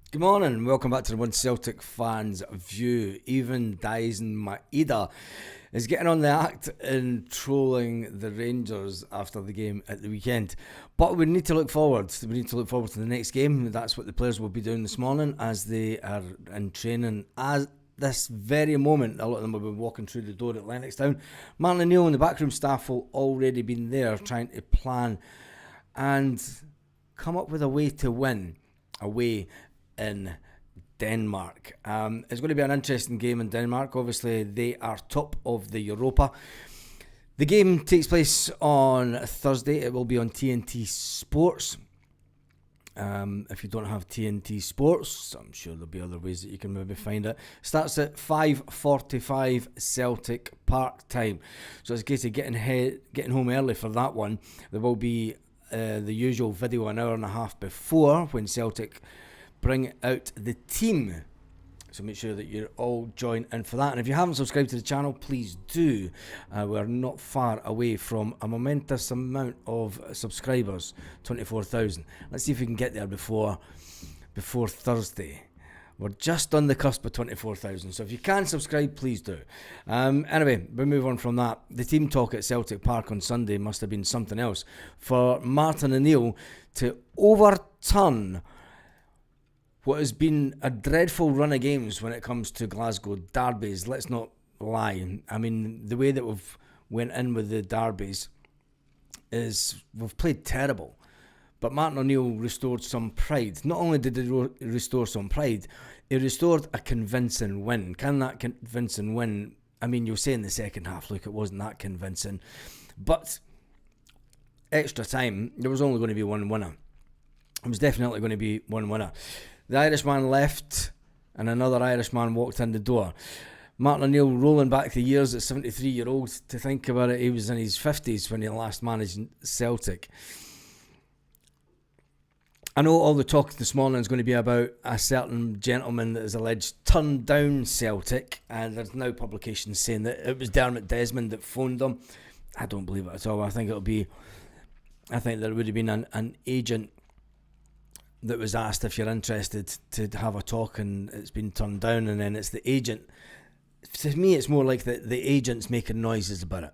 Good morning, welcome back to the One Celtic Fans View. Even Daizen Maeda is getting on the act and trolling the Rangers after the game at the weekend. But we need to look forward. We need to look forward to the next game. That's what the players will be doing this morning as they are in training. As this very moment, a lot of them will be walking through the door at Lennoxtown. Martin O'Neill and the backroom staff will already been there trying to plan and come up with a way to win away in Denmark. It's going to be an interesting game in Denmark. Obviously, they are top of the Europa. The game takes place on Thursday. It will be on TNT Sports. If you don't have TNT Sports, I'm sure there'll be other ways that you can maybe find it. Starts at 5:45 Celtic Park time. So it's a case of getting home early for that one. There will be the usual video an hour and a half before when Celtic bring out the team, so make sure that you're all joined in for that. And if you haven't subscribed to the channel, please do. We're not far away from a momentous amount of subscribers, 24,000. Let's see if we can get there before Thursday. We're just on the cusp of 24,000, so if you can subscribe, please do. Anyway, we move on from that. The team talk at Celtic Park on Sunday must have been something else for Martin O'Neill to overturn what has been a dreadful run of games when it comes to Glasgow derbies. Let's not lie. I mean, the way that we've went in with the derbies is we've played terrible. But Martin O'Neill restored some pride. Not only did he restore some pride, he restored a convincing win. Can that convincing win, I mean, you'll say in the second half, look, it wasn't that convincing. But extra time, there was only going to be one winner. It was definitely going to be one winner. The Irishman left and another Irishman walked in the door. Martin O'Neill, rolling back the years at 73-year-old, to think about it, he was in his 50s when he last managed Celtic. I know all the talk this morning is going to be about a certain gentleman that is alleged turned down Celtic, and there's now publications saying that it was Dermot Desmond that phoned them. I don't believe it at all. I think there would have been an agent that was asked if you're interested to have a talk, and it's been turned down, and then it's the agent. To me, it's more like the agent's making noises about it.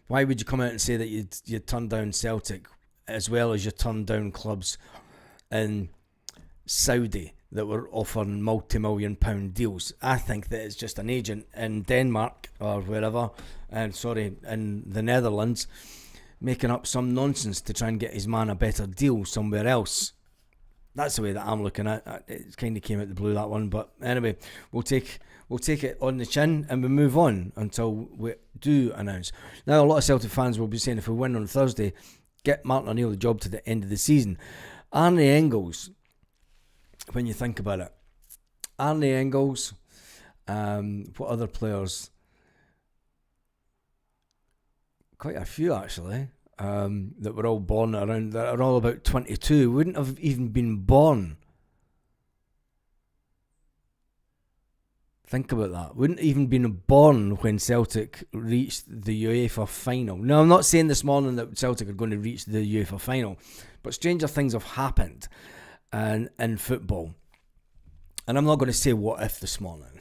Why would you come out and say that you turned down Celtic as well as you turned down clubs in Saudi that were offering multi-million pound deals? I think that it's just an agent in Denmark or wherever, in the Netherlands, making up some nonsense to try and get his man a better deal somewhere else. That's the way that I'm looking at it. It kind of came out the blue, that one. But anyway, we'll take it on the chin and we move on until we do announce. Now, a lot of Celtic fans will be saying if we win on Thursday, get Martin O'Neill the job to the end of the season. Arne Engels, when you think about it. Arne Engels, what other players? Quite a few, actually. That were all born around, that are all about 22, wouldn't have even been born. Think about that. Wouldn't even been born when Celtic reached the UEFA final. Now, I'm not saying this morning that Celtic are going to reach the UEFA final, but stranger things have happened in football. And I'm not going to say what if this morning.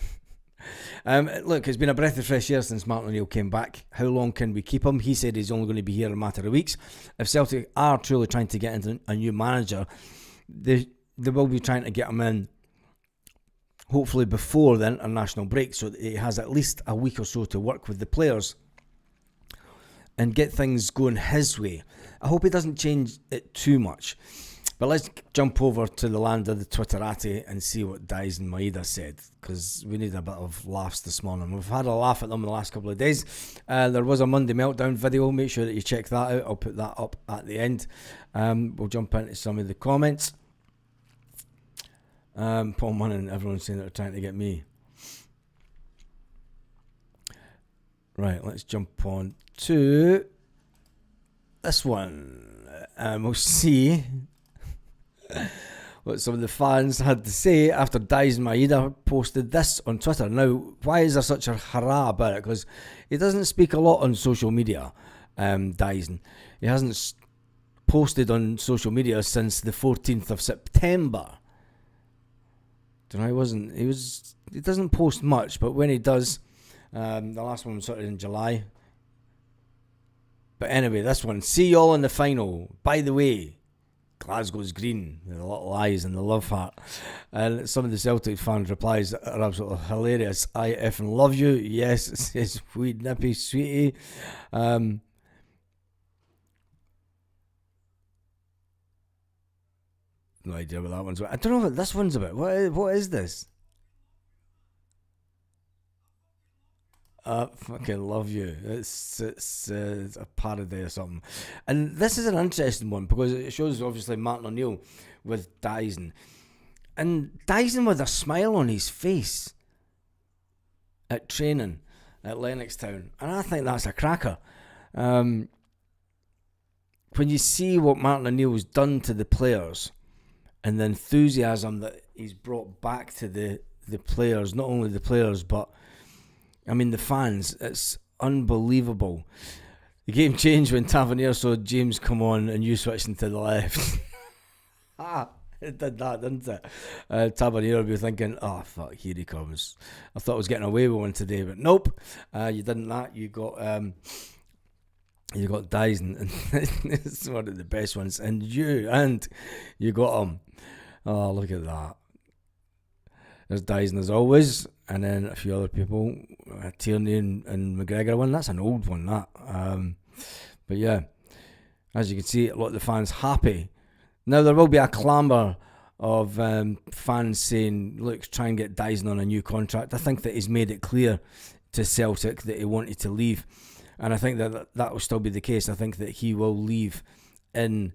Look, it's been a breath of fresh air since Martin O'Neill came back. How long can we keep him? He said he's only going to be here in a matter of weeks. If Celtic are truly trying to get into a new manager, they will be trying to get him in hopefully before the international break, so that he has at least a week or so to work with the players and get things going his way. I hope he doesn't change it too much. But let's jump over to the land of the Twitterati and see what Daizen Maeda said, because we need a bit of laughs this morning. We've had a laugh at them the last couple of days. There was a Monday Meltdown video. Make sure that you check that out. I'll put that up at the end. We'll jump into some of the comments. Paul Munn and everyone's saying that they're trying to get me. Right, let's jump on to this one. We'll see what some of the fans had to say after Daizen Maeda posted this on Twitter. Now, why is there such a hurrah about it? Because he doesn't speak a lot on social media, Daizen. He hasn't posted on social media since the 14th of September. Don't know, he doesn't post much, but when he does, the last one was sort of in July. But anyway, this one, see you all in the final. By the way, Glasgow's green, with the little eyes and the love heart. And some of the Celtic fans' replies are absolutely hilarious. I effing love you. Yes, it says weed nippy sweetie. No idea what that one's about. I don't know what this one's about. What is this? Fucking love you. It's a parody or something. And this is an interesting one because it shows obviously Martin O'Neill with Daizen. And Daizen with a smile on his face at training at Lennoxtown. And I think that's a cracker. When you see what Martin O'Neill's done to the players and the enthusiasm that he's brought back to the players, not only the players but I mean, the fans, it's unbelievable. The game changed when Tavernier saw James come on and you switching to the left. It did that, didn't it? Tavernier would be thinking, oh, fuck, here he comes. I thought I was getting away with one today, but nope. You didn't that. You got Daizen, and it's one of the best ones. And you got him. Oh, look at that. There's Daizen as always, and then a few other people, Tierney and McGregor one. That's an old one, that. But yeah, as you can see, a lot of the fans happy. Now there will be a clamour of fans saying, look, try and get Daizen on a new contract. I think that he's made it clear to Celtic that he wanted to leave, and I think that will still be the case. I think that he will leave in,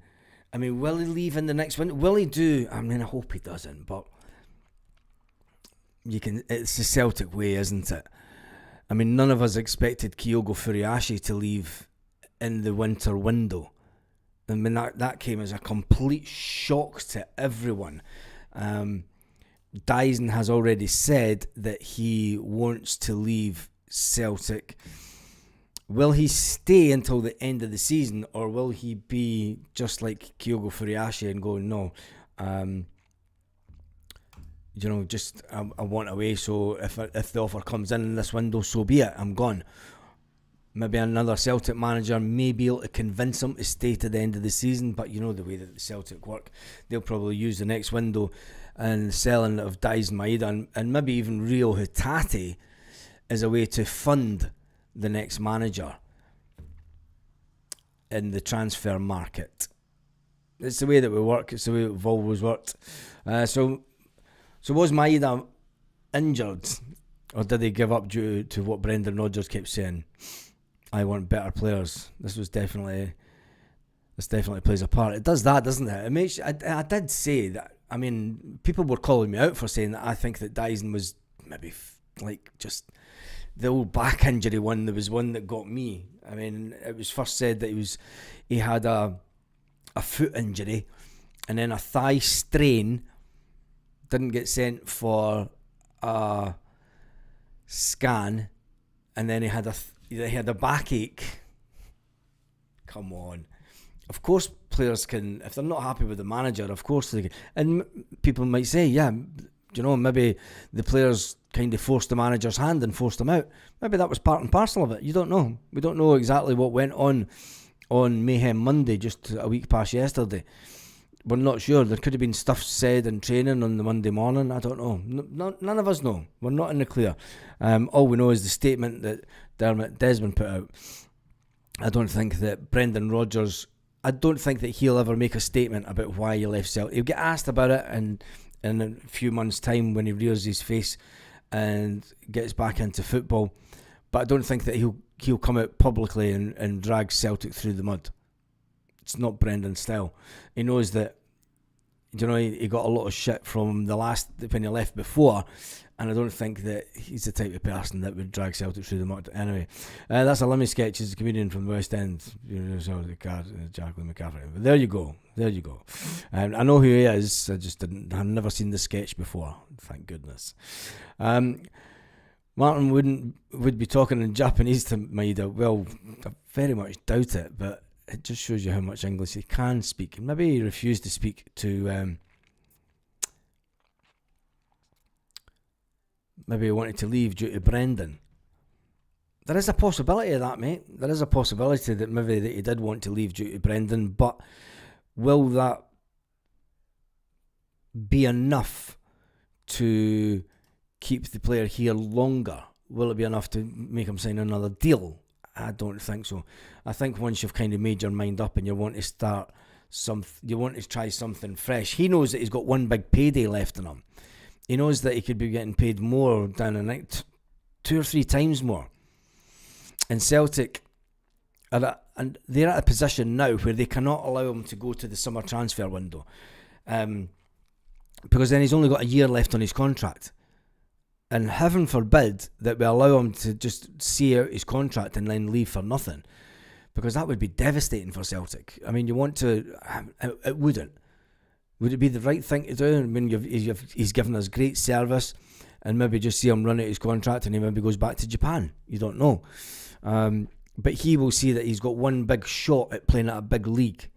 I mean, will he leave in the next one? Will he do? I mean, I hope he doesn't, but it's the Celtic way, isn't it? I mean, none of us expected Kyogo Furiashi to leave in the winter window. I mean, that came as a complete shock to everyone. Daizen has already said that he wants to leave Celtic. Will he stay until the end of the season, or will he be just like Kyogo Furiashi and go, no, I want away, so if the offer comes in this window, so be it, I'm gone. Maybe another Celtic manager may be able to convince him to stay to the end of the season, but you know the way that the Celtic work, they'll probably use the next window and selling of Daizen Maeda and maybe even Rio Hatate as a way to fund the next manager in the transfer market. It's the way that we work, it's the way we've always worked. So was Maeda injured, or did he give up due to what Brendan Rodgers kept saying? I want better players. This definitely plays a part. It does that, doesn't it? It makes. I did say that. I mean, people were calling me out for saying that I think that Daizen was maybe like just the old back injury one. There was one that got me. I mean, it was first said that he had a foot injury and then a thigh strain. Didn't get sent for a scan, and then he had a backache. Come on. Of course players can, if they're not happy with the manager, of course they can. And people might say, yeah, maybe the players kind of forced the manager's hand and forced him out. Maybe that was part and parcel of it. You don't know. We don't know exactly what went on Mayhem Monday, just a week past yesterday. We're not sure. There could have been stuff said in training on the Monday morning. I don't know. None of us know. We're not in the clear. All we know is the statement that Dermot Desmond put out. I don't think that Brendan Rodgers, I don't think that he'll ever make a statement about why he left Celtic. He'll get asked about it in a few months' time when he rears his face and gets back into football. But I don't think that he'll come out publicly and drag Celtic through the mud. It's not Brendan's style. He knows that, he got a lot of shit from when he left before, and I don't think that he's the type of person that would drag Celtic through the mud. Anyway, that's a Lemmy Sketch. He's a comedian from the West End, Jacqueline McCaffrey. But there you go. I know who he is. I've never seen the sketch before. Thank goodness. Martin would be talking in Japanese to Maeda. Well, I very much doubt it, but it just shows you how much English he can speak. Maybe he refused to speak to Maybe he wanted to leave due to Brendan. There is a possibility of that, mate. There is a possibility that maybe that he did want to leave due to Brendan, but will that be enough to keep the player here longer? Will it be enough to make him sign another deal? I don't think so. I think once you've kind of made your mind up and you want to start you want to try something fresh. He knows that he's got one big payday left in him. He knows that he could be getting paid more down the night, 2 or 3 times more. And Celtic and they're at a position now where they cannot allow him to go to the summer transfer window, because then he's only got a year left on his contract. And heaven forbid that we allow him to just see out his contract and then leave for nothing, because that would be devastating for Celtic. I mean, you want to... It wouldn't. Would it be the right thing to do? I mean, he's given us great service, and maybe just see him run out his contract and he maybe goes back to Japan. You don't know. But he will see that he's got one big shot at playing at a big league.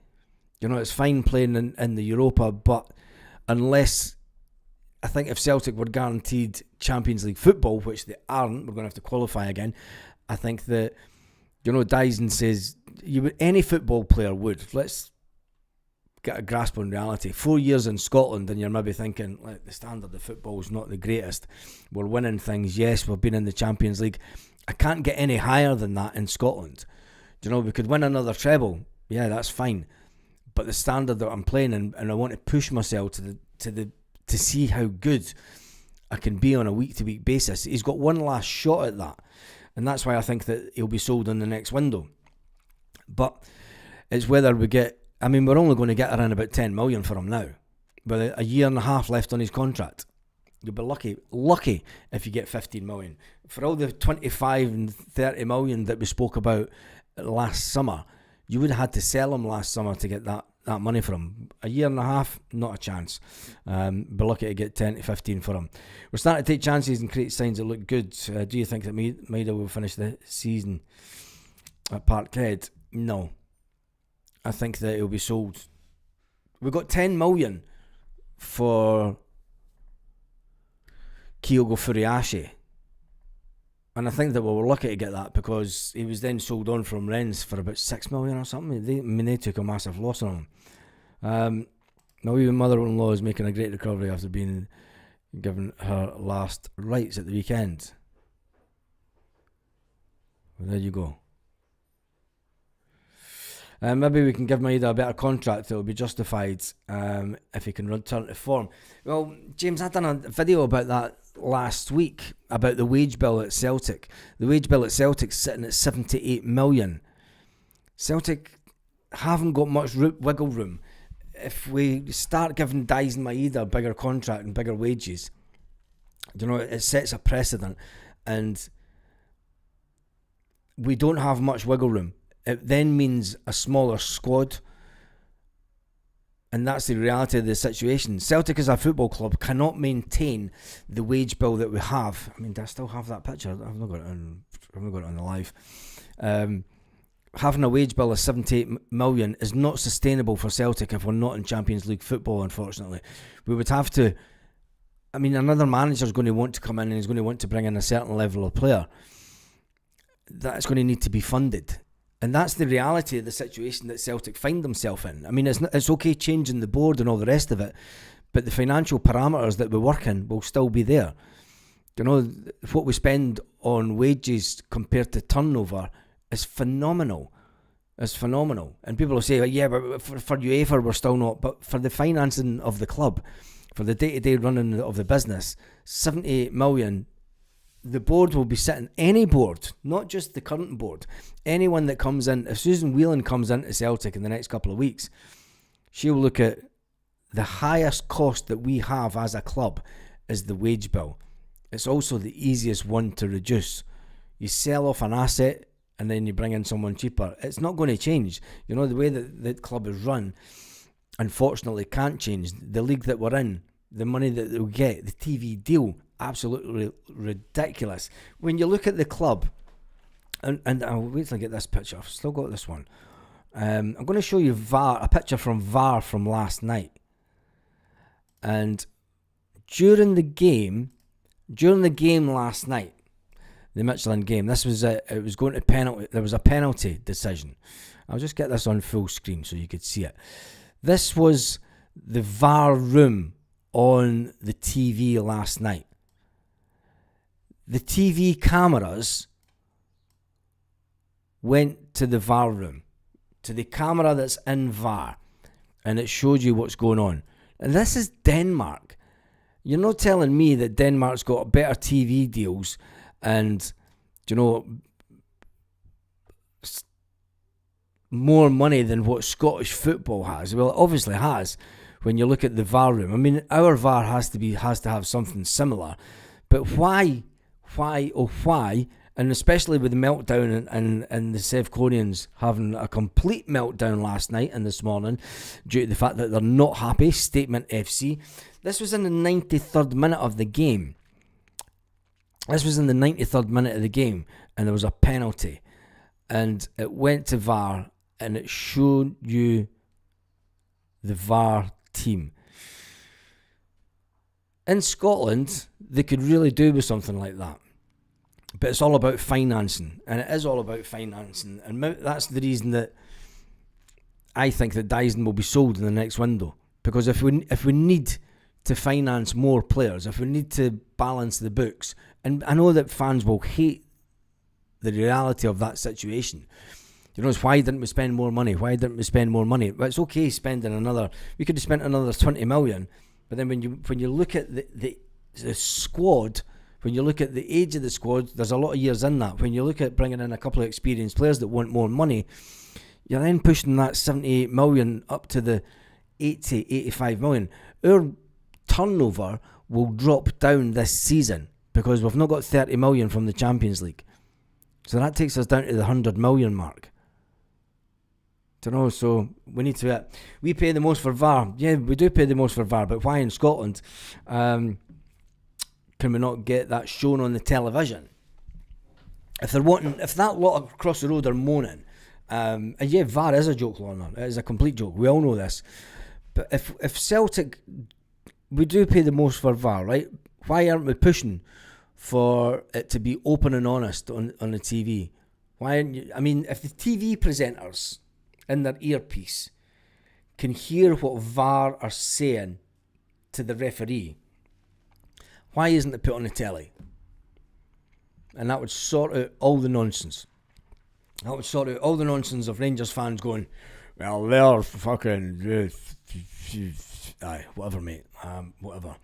You know, it's fine playing in the Europa, but unless... I think if Celtic were guaranteed Champions League football, which they aren't, we're going to have to qualify again. I think that, you know, Daizen says any football player would. Let's get a grasp on reality. 4 years in Scotland and you're maybe thinking, like, the standard of football is not the greatest. We're winning things. Yes, we've been in the Champions League. I can't get any higher than that in Scotland. You know, we could win another treble. Yeah, that's fine. But the standard that I'm playing and I want to push myself to see how good I can be on a week-to-week basis. He's got one last shot at that. And that's why I think that he'll be sold in the next window. But it's whether we get... I mean, we're only going to get around about 10 million for him now. With a year and a half left on his contract. You'll be lucky if you get 15 million. For all the 25 and 30 million that we spoke about last summer, you would have had to sell him last summer to get that money for him. A year and a half, not a chance. Be lucky to get 10 to 15 for him. We're starting to take chances and create signs that look good. Do you think that Maeda will finish the season at Parkhead? No. I think that he'll be sold. We've got 10 million for Kyogo Furiashi. And I think that we were lucky to get that because he was then sold on from Rennes for about 6 million or something. They took a massive loss on him. My wee mother-in-law is making a great recovery after being given her last rites at the weekend. Well, there you go. Maybe we can give Maeda a better contract that will be justified if he can return to form. Well, James, I done a video about that last week, about the wage bill at Celtic. The wage bill at Celtic's sitting at 78 million. Celtic haven't got much wiggle room. If we start giving Daizen Maeda a bigger contract and bigger wages, you know, it sets a precedent, and we don't have much wiggle room. It then means a smaller squad, and that's the reality of the situation. Celtic as a football club cannot maintain the wage bill that we have. I mean, do I still have that picture? I've not got it on the live. Having a wage bill of 78 million is not sustainable for Celtic if we're not in Champions League football, unfortunately. We would have to... I mean, another manager's going to want to come in and he's going to want to bring in a certain level of player. That's going to need to be funded. And that's the reality of the situation that Celtic find themselves in. I mean, it's okay changing the board and all the rest of it, but the financial parameters that we work in will still be there. You know, what we spend on wages compared to turnover is phenomenal. It's phenomenal. And people will say, yeah, but for UEFA we're still not. But for the financing of the club, for the day-to-day running of the business, 78 million... The board will be sitting, any board, not just the current board, anyone that comes in. If Susan Whelan comes into Celtic in the next couple of weeks, she'll look at the highest cost that we have as a club is the wage bill. It's also the easiest one to reduce. You sell off an asset and then you bring in someone cheaper. It's not going to change. You know, the way that the club is run, unfortunately, can't change. The league that we're in, the money that they'll get, the TV deal, absolutely ridiculous. When you look at the club, and I'll wait till I get this picture. I've still got this one. I'm going to show you a picture from VAR from last night. And during the game, During the game last night, the Michelin game, it was going to penalty. There was a penalty decision. I'll just get this on full screen so you could see it. This was the VAR room on the TV last night. The TV cameras went to the VAR room, to the camera that's in VAR, and it showed you what's going on. And this is Denmark. You're not telling me that Denmark's got better TV deals and, more money than what Scottish football has. Well, it obviously has when you look at the VAR room. I mean, our VAR has to have something similar. But why, and especially with the meltdown and the South Koreans having a complete meltdown last night and this morning due to the fact that they're not happy, Statement FC. This was in the 93rd minute of the game. And there was a penalty. And it went to VAR, and it showed you the VAR team. In Scotland, they could really do with something like that. But it's all about financing, and it is all about financing. And that's the reason that I think that Daizen will be sold in the next window. Because if we need to finance more players, if we need to balance the books, and I know that fans will hate the reality of that situation. It's why didn't we spend more money? Well, it's okay spending we could have spent another 20 million, but then when you look at the squad, when you look at the age of the squad, there's a lot of years in that. When you look at bringing in a couple of experienced players that want more money, you're then pushing that 78 million up to the 80, 85 million. Our turnover will drop down this season because we've not got 30 million from the Champions League. So that takes us down to the 100 million mark. So we need to... we pay the most for VAR. Yeah, we do pay the most for VAR, but why in Scotland can we not get that shown on the television? If that lot across the road are moaning, and yeah, VAR is a joke, Lorna. It is a complete joke. We all know this. But if Celtic... we do pay the most for VAR, right? Why aren't we pushing for it to be open and honest on the TV? Why aren't you? I mean, if the TV presenters in their earpiece can hear what VAR are saying to the referee, why isn't it put on the telly? And that would sort out all the nonsense. That would sort out all the nonsense of Rangers fans going, well, they're fucking... aye, whatever, mate. Whatever.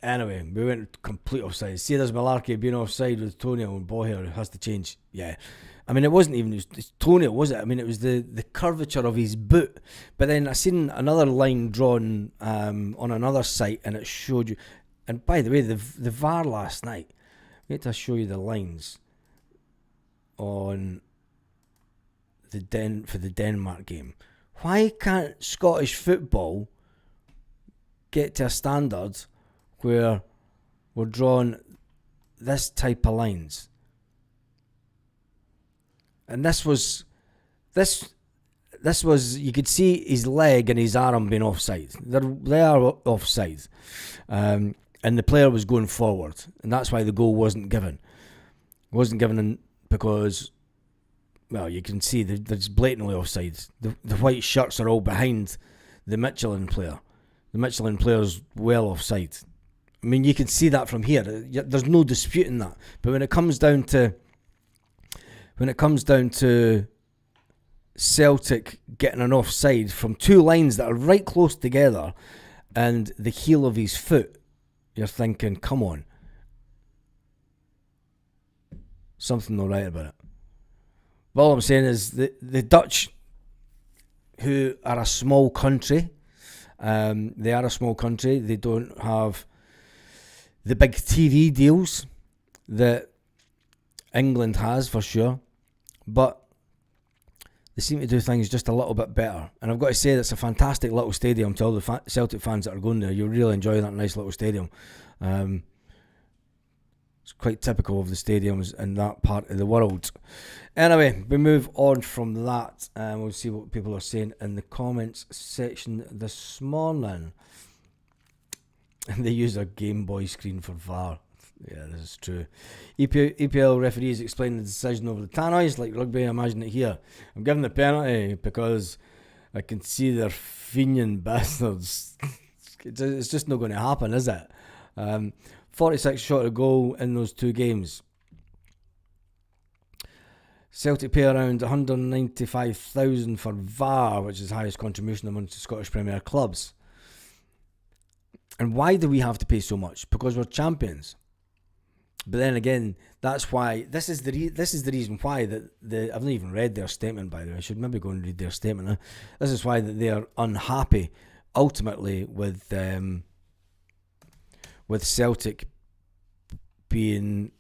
Anyway, we went complete offside. See, there's malarkey being offside with Tonio and Boher. It has to change. Yeah. I mean, it wasn't even Tonio, was it? I mean, it was the curvature of his boot. But then I seen another line drawn on another site, and it showed you. And by the way, the VAR last night, wait till I show you the lines on for the Denmark game. Why can't Scottish football get to a standard where we're drawing this type of lines? And this was you could see his leg and his arm being offside. They are offside, and the player was going forward, and that's why the goal wasn't given. It wasn't given because, well, you can see there's blatantly offside. The white shirts are all behind the Michelin player. The Michelin player's well offside. I mean, you can see that from here. There's no disputing that. But when it comes down to Celtic getting an offside from two lines that are right close together and the heel of his foot, you're thinking, come on. Something not right about it. But all I'm saying is the Dutch, who are a small country, they are a small country. They don't have the big TV deals that England has, for sure. But they seem to do things just a little bit better. And I've got to say, that's a fantastic little stadium to all the Celtic fans that are going there. You'll really enjoy that nice little stadium. It's quite typical of the stadiums in that part of the world. Anyway, we move on from that, and we'll see what people are saying in the comments section this morning. And they use a Game Boy screen for VAR. Yeah, this is true. EPL referees explain the decision over the tannoys like rugby. Imagine it here. I'm giving the penalty because I can see they're fiending bastards. It's just not going to happen, is it? 46 shot a goal in those two games. Celtic pay around 195,000 for VAR, which is the highest contribution amongst the Scottish Premier clubs. And why do we have to pay so much? Because we're champions. But then again, that's why this is the reason why that I've not even read their statement, by the way. I should maybe go and read their statement. This is why that they are unhappy ultimately with Celtic being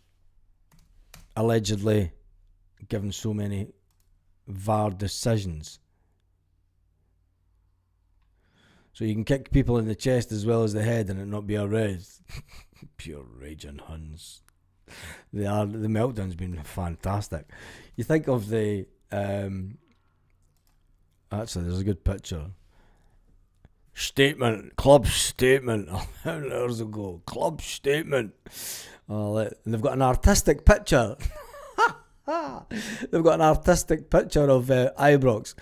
allegedly given so many VAR decisions. So you can kick people in the chest as well as the head and it not be a red. Pure raging Huns. The meltdown's been fantastic. You think of the actually there's a good picture. Statement, club statement. How many hours ago? Club statement. And they've got an artistic picture. They've got an artistic picture of Ibrox.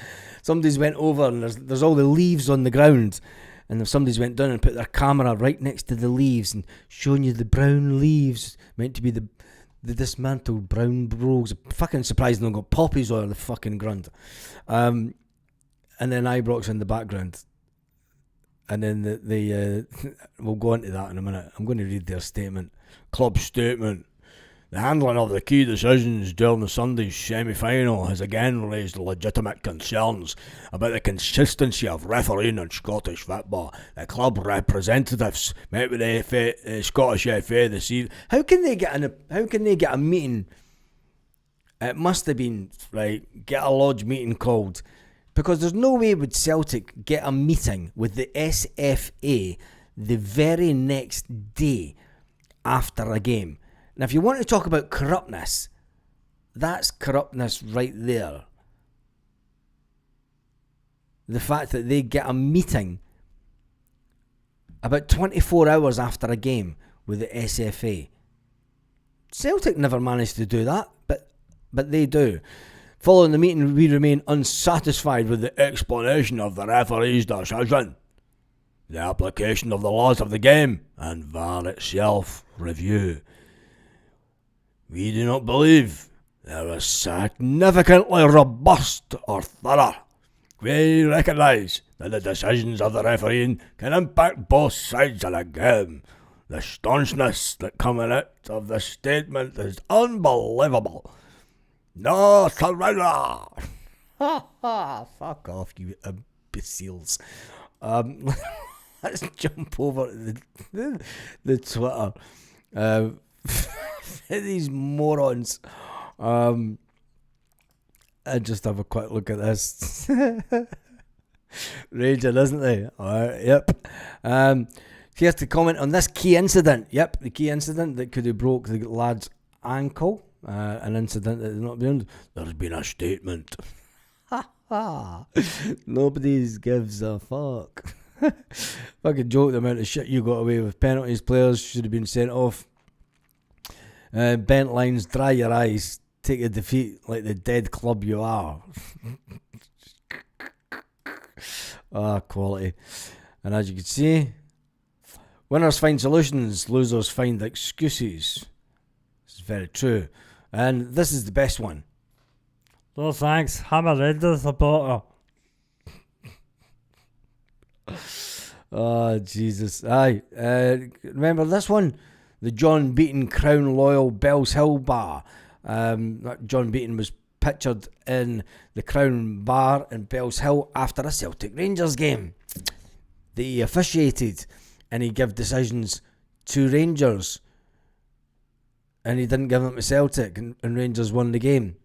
Somebody's went over and there's all the leaves on the ground, and if somebody's went down and put their camera right next to the leaves and showing you the brown leaves, meant to be the dismantled brown rogues. Fucking surprised they don't got poppies on the fucking ground. And then Ibrox in the background. And then we'll go into that in a minute. I'm going to read their statement. Club statement. The handling of the key decisions during the Sunday's semi-final has again raised legitimate concerns about the consistency of refereeing in Scottish football. The club representatives met with the Scottish FA this evening. How can they get a meeting? It must have been get a lodge meeting called, because there's no way would Celtic get a meeting with the SFA the very next day after a game. Now, if you want to talk about corruptness, that's corruptness right there. The fact that they get a meeting about 24 hours after a game with the SFA. Celtic never managed to do that, but they do. Following the meeting, we remain unsatisfied with the explanation of the referee's decision, the application of the laws of the game, and VAR itself review. We do not believe they were significantly robust or thorough. We recognise that the decisions of the refereeing can impact both sides of the game. The staunchness that comes out of the statement is unbelievable. No surrender! Ha ha! Fuck off, you imbeciles. Let's jump over to the Twitter. These morons. And just have a quick look at this. Raging, isn't they? Alright, yep. Here's to comment on this key incident. Yep, the key incident that could have broke the lad's ankle. An incident that has not been. There's been a statement. Nobody gives a fuck. Fucking joke the amount of shit you got away with. Penalties, players should have been sent off. Bent lines, dry your eyes, take a defeat like the dead club you are. Quality. And as you can see, winners find solutions, losers find excuses. This is very true. And this is the best one. No thanks, I'm a Rangers supporter. Oh, Jesus. Aye. Remember this one? The John Beaton Crown Loyal Bells Hill Bar. John Beaton was pictured in the Crown Bar in Bells Hill after a Celtic Rangers game that he officiated, and he gave decisions to Rangers, and he didn't give them to Celtic, and Rangers won the game.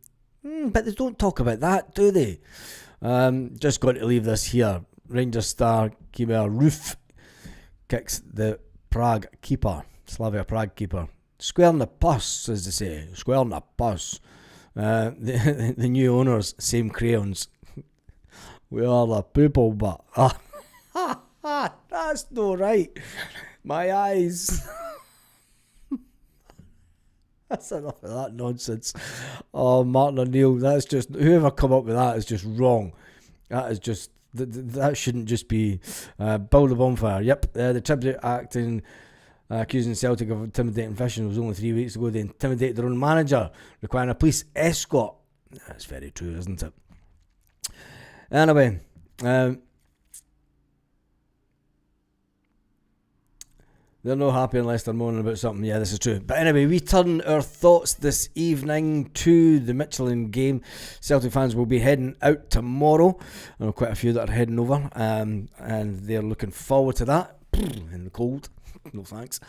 But they don't talk about that, do they? Just got to leave this here. Rangers star Kemar Roof kicks the Prague keeper, Slavia Prague keeper. Square in the puss, as they say. Square in the puss. The new owners, same crayons. We are the people, but... that's no right. My eyes. That's enough of that nonsense. Oh, Martin O'Neill, that's just, whoever come up with that is just wrong. That is just, that shouldn't just be build a bonfire. Yep, the Tribute acting accusing Celtic of intimidating officials. It was only 3 weeks ago they intimidated their own manager, requiring a police escort. That's very true, isn't it? Anyway, they're not happy unless they're moaning about something. Yeah, this is true. But anyway, we turn our thoughts this evening to the Michelin game. Celtic fans will be heading out tomorrow. I know quite a few that are heading over, and they're looking forward to that in the cold. No thanks.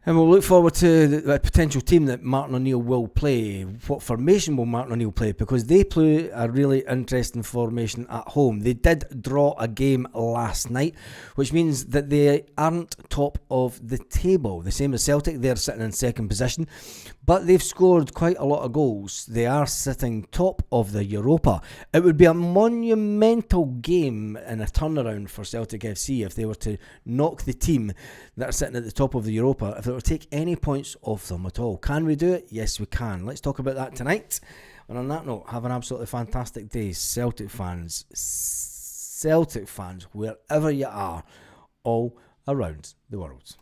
And we'll look forward to the potential team that Martin O'Neill will play. What formation will Martin O'Neill play? Because they play a really interesting formation at home. They did draw a game last night, which means that they aren't top of the table. The same as Celtic, they're sitting in second position, but they've scored quite a lot of goals. They are sitting top of the Europa. It would be a monumental game and a turnaround for Celtic FC if they were to knock the team that are sitting at the top of the Europa, if they were to take any points off them at all. Can we do it? Yes, we can. Let's talk about that tonight. And on that note, have an absolutely fantastic day, Celtic fans, wherever you are, all around the world.